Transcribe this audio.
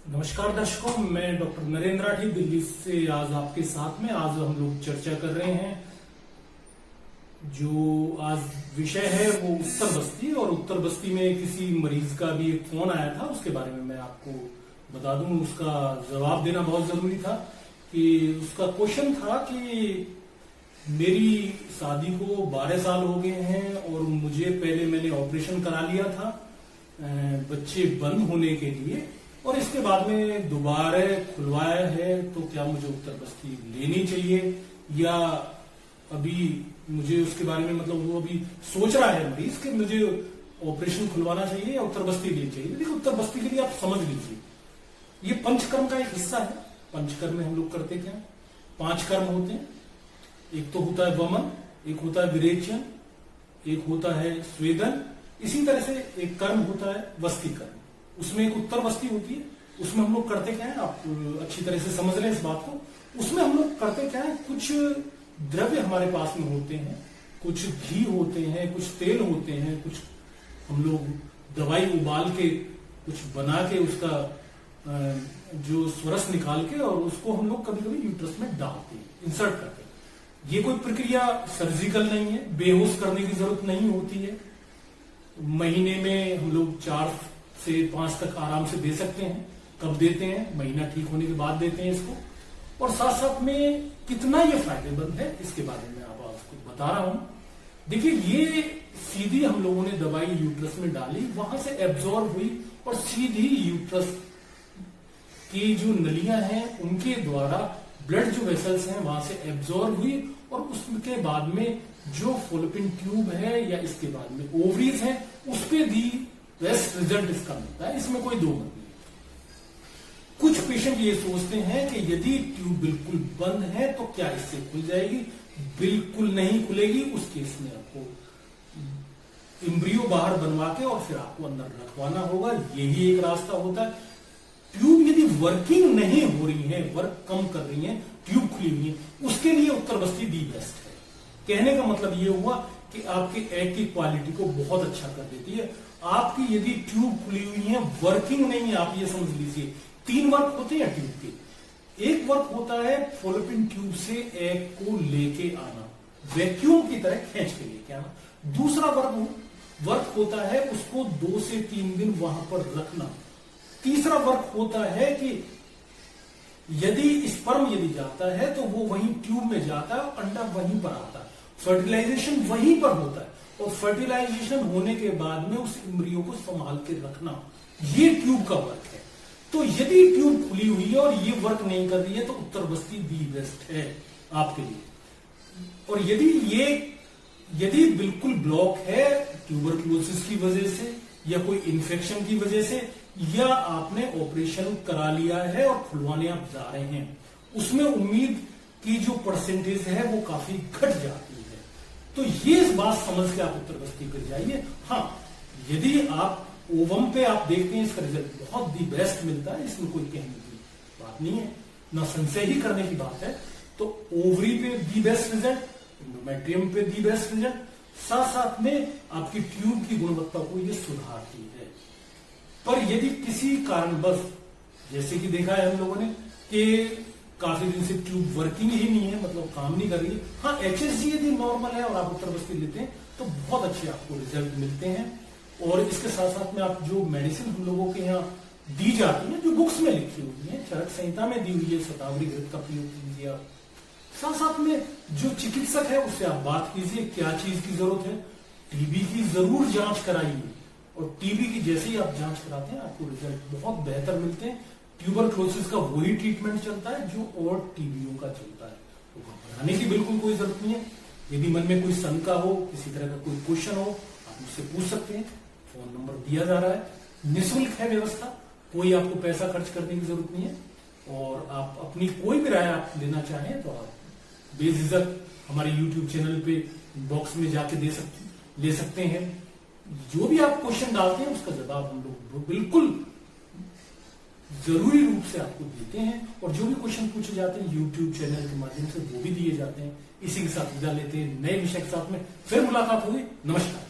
नमस्कार दर्शकों, मैं डॉक्टर नरेंद्र राठी दिल्ली से आज आपके साथ में आज हम लोग चर्चा कर रहे हैं। जो आज विषय है वो उत्तर बस्ती, और उत्तर बस्ती में किसी मरीज का भी एक फोन आया था, उसके बारे में मैं आपको बता दूं। उसका जवाब देना बहुत जरूरी था कि उसका क्वेश्चन था कि मेरी शादी को 12 साल हो गए हैं और मैंने ऑपरेशन करा लिया था बच्चे बंद होने के लिए, और इसके बाद में दोबारा खुलवाया है, तो क्या मुझे उत्तर बस्ती लेनी चाहिए या अभी मुझे उसके बारे में वो अभी सोच रहा है मरीज कि मुझे ऑपरेशन खुलवाना चाहिए या उत्तर बस्ती लेनी चाहिए। देखिए, उत्तर बस्ती के लिए आप समझ लीजिए, ये पंचकर्म का एक हिस्सा है। पंचकर्म में हम लोग करते क्या, 5 कर्म होते हैं। एक तो होता है वमन, एक होता है विरेचन, एक होता है स्वेदन, इसी तरह से एक कर्म होता है वस्ती कर्म। उसमें एक उत्तर बस्ती होती है। उसमें हम लोग करते क्या है, आप अच्छी तरह से समझ रहे हैं इस बात को। उसमें हम लोग करते क्या है, कुछ द्रव्य हमारे पास में होते हैं, कुछ घी होते हैं, कुछ तेल होते हैं, कुछ हम लोग दवाई उबाल के कुछ बना के उसका जो स्वरस निकाल के और उसको हम लोग कभी कभी यूट्रस में डालते हैं, इंसर्ट करते हैं। ये कोई प्रक्रिया सर्जिकल नहीं है, बेहोश करने की जरूरत नहीं होती है। महीने में हम लोग 4 से 5 तक आराम से दे सकते हैं। कब देते हैं, महीना ठीक होने के बाद देते हैं इसको। और साथ साथ में कितना ये फायदेमंद है इसके बारे में आप आपको बता रहा हूं। देखिए, ये सीधी हम लोगों ने दवाई यूट्रस में डाली, वहां से एब्जॉर्ब हुई और सीधी यूट्रस की जो नलियां हैं उनके द्वारा ब्लड जो वेसल्स हैं वहां से एब्जॉर्ब हुई, और उसके बाद में जो फॉलोपियन ट्यूब है या इसके बाद में ओवरीज है उस पे दी बेस्ट रिजल्ट इसका मिलता है। इसमें कोई दो मत नहीं। कुछ पेशेंट ये सोचते हैं कि यदि ट्यूब बिल्कुल बंद है तो क्या इससे खुल जाएगी। बिल्कुल नहीं खुलेगी। उस केस में आपको एम्ब्रियो बाहर बनवा के और फिर आपको अंदर रखवाना होगा। यही एक रास्ता होता है। ट्यूब यदि वर्किंग नहीं हो रही है, वर्क कम कर रही है, ट्यूब खुली हुई है, उसके लिए उत्तर बस्ती दी बेस्ट है। कहने का मतलब ये हुआ कि आपके एग की क्वालिटी को बहुत अच्छा कर देती है। आपकी यदि ट्यूब खुली हुई है, वर्किंग नहीं है, आप ये समझ लीजिए 3 वर्क होते हैं ट्यूब के। एक वर्क होता है फॉलोपियन ट्यूब से एग को लेके आना, वैक्यूम की तरह खींच के लेके आना। दूसरा वर्क होता है उसको 2 से 3 दिन वहां पर रखना। तीसरा वर्क होता है कि यदि स्पर्म यदि जाता है तो वो वहीं ट्यूब में जाता है, अंडा वहीं पर आता है, फर्टिलाइजेशन वहीं पर होता है, और फर्टिलाइजेशन होने के बाद में उस एम्ब्रियो को संभाल के रखना, ये ट्यूब का वर्क है। तो यदि ट्यूब खुली हुई है और ये वर्क नहीं कर रही है तो उत्तर बस्ती दी बेस्ट है आपके लिए। और यदि बिल्कुल ब्लॉक है ट्यूबरक्लोसिस की वजह से या कोई इन्फेक्शन की वजह से, या आपने ऑपरेशन करा लिया है और खुलवाने आप जा रहे हैं, उसमें उम्मीद की जो परसेंटेज है वो काफी घट जाती है। तो ये इस बात समझ के आप उत्तर बस्ती कर जाइए। हाँ, यदि आप ओवम पे आप देखते हैं इसका रिजल्ट बहुत दी बेस्ट मिलता है, इसमें कोई कहने की बात नहीं है, ना संशय ही करने की बात है। तो ओवरी पे दी बेस्ट रिजल्ट, एंडोमेट्रियम पे दी बेस्ट रिजल्ट, साथ साथ में आपकी ट्यूब की गुणवत्ता को ये सुधारती है। पर यदि किसी कारणवश, जैसे कि देखा है हम लोगों ने कि काफी दिन से ट्यूब वर्किंग ही नहीं है, मतलब काम नहीं कर रही है, हाँ HSG यदि नॉर्मल है और आप उत्तर बस्ती लेते हैं तो बहुत अच्छे आपको रिजल्ट मिलते हैं। और इसके साथ साथ में आप जो मेडिसिन हम लोगों के यहाँ दी जाती है, जो बुक्स में लिखी हुई है, चरक संहिता में दी हुई है, शतावरी घृत का प्रयोग कीजिए आप। साथ साथ में जो चिकित्सक है उससे आप बात कीजिए क्या चीज की जरूरत है। टीबी की जरूर जांच कराइए, और टीबी की जैसे ही आप जांच कराते हैं आपको रिजल्ट बहुत बेहतर मिलते हैं। ट्यूबरक्लोसिस का वही ट्रीटमेंट चलता है जो और टीबीओ का चलता है। तो घबराने की बिल्कुल कोई जरूरत नहीं है। यदि मन में कोई शंका हो, किसी तरह का कोई क्वेश्चन हो, आप मुझसे पूछ सकते हैं। फोन नंबर दिया जा रहा है, निःशुल्क है व्यवस्था, कोई आपको पैसा खर्च करने की जरूरत नहीं है। और आप अपनी कोई भी राय आप लेना चाहें तो आप बेझिझक हमारे YouTube चैनल पे बॉक्स में जाके ले सकते हैं। जो भी आप क्वेश्चन डालते हैं उसका जवाब हम लोग बिल्कुल जरूरी रूप से आपको देते हैं, और जो भी क्वेश्चन पूछे जाते हैं YouTube चैनल के माध्यम से वो भी दिए जाते हैं। इसी के साथ विदा लेते हैं, नए विषय के साथ में फिर मुलाकात होगी। नमस्कार।